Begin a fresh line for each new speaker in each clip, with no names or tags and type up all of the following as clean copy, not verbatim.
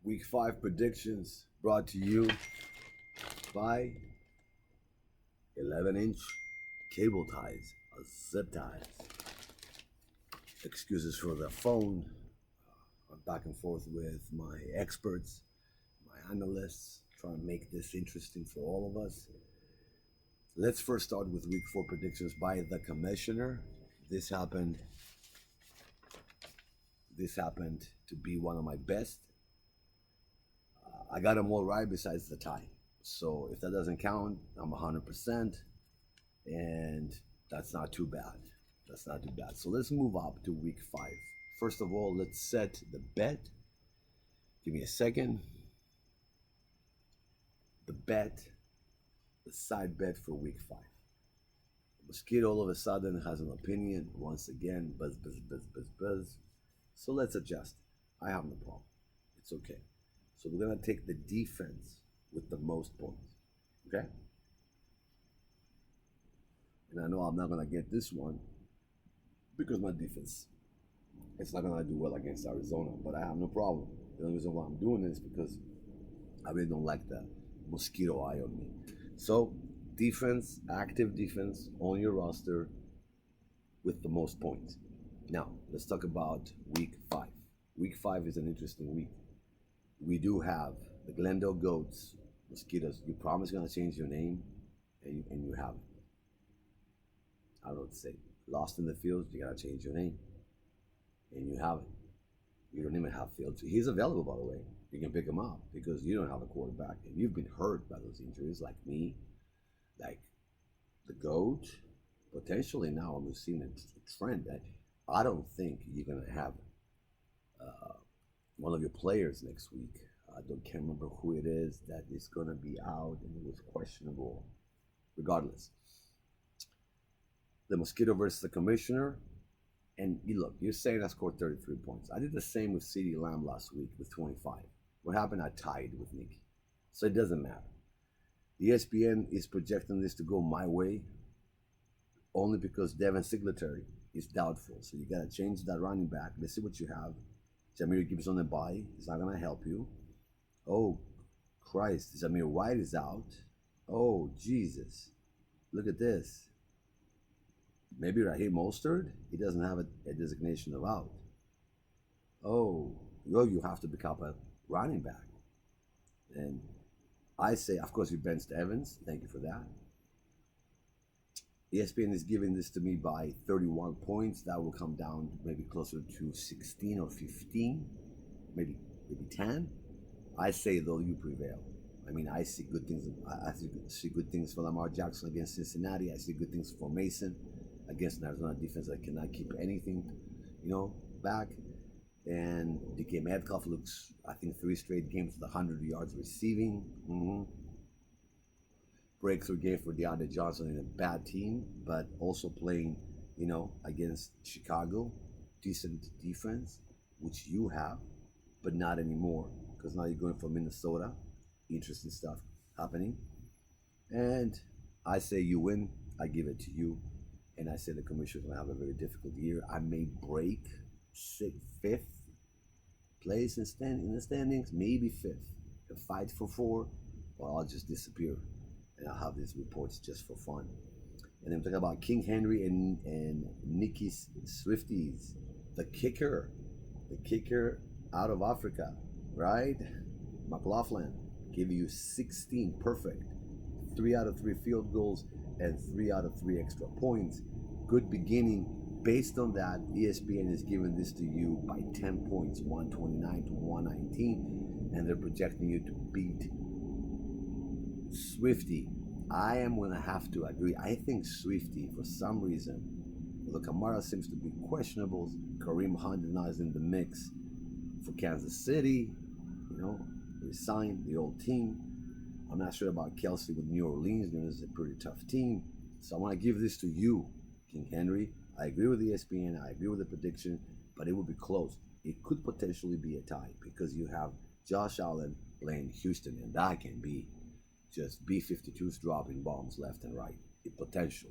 Week 5 predictions brought to you by 11-inch cable ties, zip ties. Excuses for the phone. I'm back and forth with my experts, my analysts, trying to make this interesting for all of us. Let's first start with week 4 predictions by the commissioner. This happened to be one of my best. I got them all right besides the tie. So if that doesn't count, I'm 100%, and that's not too bad. That's not too bad. So let's move up to week 5. First of all, let's set the bet. Give me a second. The side bet for week 5. Mosquito all of a sudden has an opinion. Once again, buzz, buzz, buzz, buzz, buzz. So let's adjust. I have no problem. It's okay. So we're going to take the defense with the most points. Okay? And I know I'm not going to get this one because my defense, it's not going to do well against Arizona, but I have no problem. The only reason why I'm doing this is because I really don't like the mosquito eye on me. So defense, active defense on your roster with the most points. Now, let's talk about week 5. Week 5 is an interesting week. We do have the Glendale Goats, Mosquitoes. You promise going to change your name, and you haven't. I don't know what to say. Lost in the fields, you got to change your name, and you haven't. You don't even have fields. He's available, by the way. You can pick him up because you don't have a quarterback, and you've been hurt by those injuries, like me, like the Goat. Potentially now, I'm seeing a trend that I don't think you're going to have one of your players next week. Can't remember who it is that is going to be out and it was questionable. Regardless, the Mosquito versus the Commissioner. And look, you're saying I scored 33 points. I did the same with CeeDee Lamb last week with 25. What happened? I tied with Nicky. So it doesn't matter. ESPN is projecting this to go my way only because Devin Singletary is doubtful. So you got to change that running back. Let's see what you have. Jahmyr Gibbs on the bye. He's not going to help you. Oh, Christ. Zamir White is out. Oh, Jesus. Look at this. Maybe Raheem Mostert. He doesn't have a designation of out. Oh, you have to become a running back. And I say, of course, you benched Evans. Thank you for that. ESPN is giving this to me by 31 points. That will come down maybe closer to 16 or 15, maybe 10. I say, though, you prevail. I mean, I see good things. I see good things for Lamar Jackson against Cincinnati. I see good things for Mason against an Arizona defense that cannot keep anything, back. And DK Metcalf looks, I think, 3 straight games with 100 yards receiving. Breakthrough game for DeAndre Johnson in a bad team, but also playing, against Chicago. Decent defense, which you have, but not anymore, because now you're going for Minnesota. Interesting stuff happening. And I say you win. I give it to you. And I say the Commissioner's going to have a very difficult year. I may break 5th place in the standings, maybe 5th. A fight for 4, or I'll just disappear. And I'll have these reports just for fun. And then talking about King Henry and Nicky's Swifties. The kicker out of Africa, right? McLaughlin gave you 16 perfect. 3 out of 3 field goals and 3 out of 3 extra points. Good beginning. Based on that, ESPN is giving this to you by 10 points, 129 to 119, and they're projecting you to beat Swifty. I am going to have to agree. I think Swifty, for some reason, although Kamara seems to be questionable, Kareem Hunt is in the mix for Kansas City, resigned the old team. I'm not sure about Kelsey with New Orleans. This is a pretty tough team. So I want to give this to you, King Henry. I agree with ESPN. I agree with the prediction, but it will be close. It could potentially be a tie because you have Josh Allen playing Houston, and that can be just B-52s dropping bombs left and right. Potential.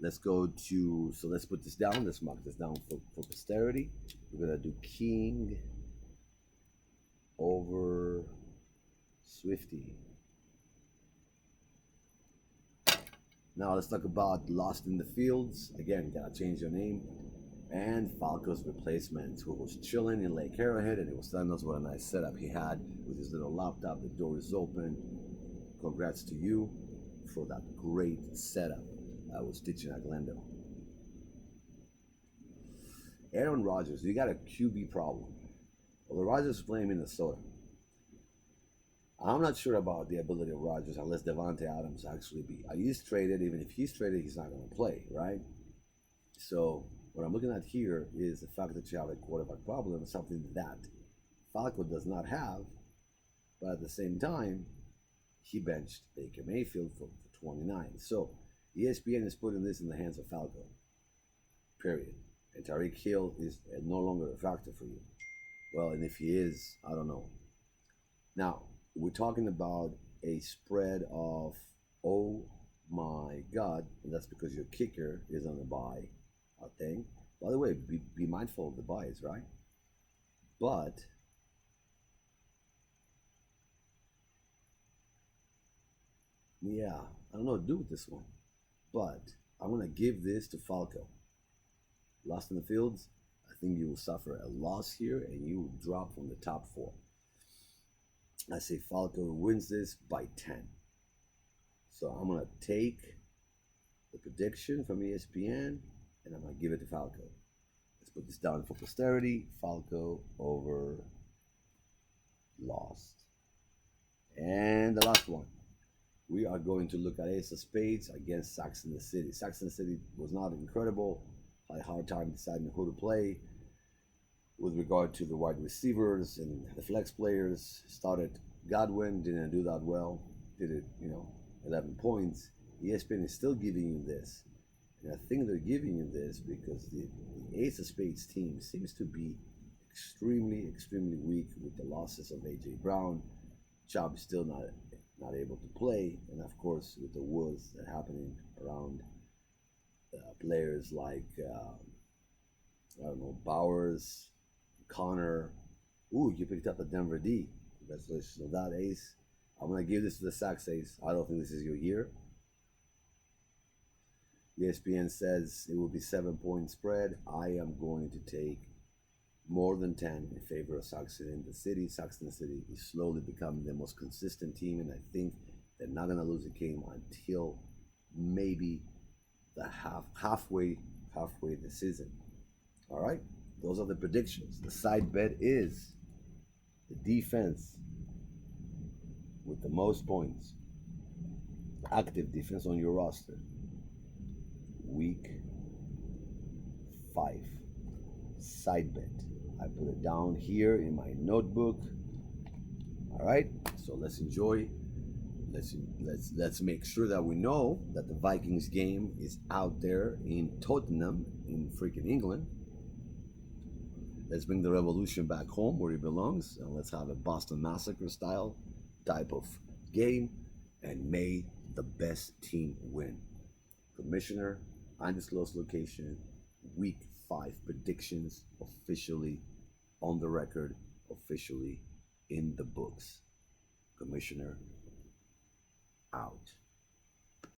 Let's go to, so let's put this down. Let's mark this down for posterity. We're going to do King over Swifty. Now let's talk about Lost in the Fields. Again, gotta change your name. And Falco's replacement, who was chilling in Lake Arrowhead, and he was telling us what a nice setup he had with his little laptop. The door is open. Congrats to you for that great setup I was teaching at Glendale. Aaron Rodgers, you got a QB problem. Well, the Rodgers playing Minnesota. I'm not sure about the ability of Rodgers unless Devontae Adams actually be. He's traded. Even if he's traded, he's not going to play, right? So what I'm looking at here is the fact that you have a quarterback problem, something that Falco does not have. But at the same time, he benched Baker Mayfield for 29. So ESPN is putting this in the hands of Falco. Period. And Tyreek Hill is no longer a factor for you. Well, and if he is, I don't know. Now, we're talking about a spread of, oh my God, and that's because your kicker is on a bye, I think. By the way, be mindful of the buys, right? But yeah, I don't know what to do with this one. But I'm going to give this to Falco. Lost in the Fields, I think you will suffer a loss here and you will drop from the top 4. I say Falco wins this by 10. So I'm going to take the prediction from ESPN and I'm going to give it to Falco. Let's put this down for posterity. Falco over Lost. And the last one. We are going to look at Ace of Spades against Saxon City. Saxon City was not incredible. Had a hard time deciding who to play. With regard to the wide receivers and the flex players, started Godwin, didn't do that well. Did it, 11 points. ESPN is still giving you this. And I think they're giving you this because the Ace of Spades team seems to be extremely, extremely weak with the losses of A.J. Brown. Chubb is still not able to play. And of course, with the woods that are happening around players like, Bowers, Connor. Ooh, you picked up the Denver D. Congratulations on that, Ace. I'm going to give this to the Sox Ace. I don't think this is your year. ESPN says it will be 7-point spread. I am going to take more than 10 in favor of Saxon City. Saxon City is slowly becoming the most consistent team, and I think they're not going to lose a game until maybe the halfway the season. All right, those are the predictions. The side bet is the defense with the most points, active defense on your roster. Week 5 side bet. I put it down here in my notebook. All right, so let's enjoy. Let's make sure that we know that the Vikings game is out there in Tottenham in freaking England. Let's bring the revolution back home where it belongs, and let's have a Boston Massacre style type of game, and may the best team win. Commissioner, undisclosed location, week 5 predictions officially on the record, officially in the books. Commissioner out.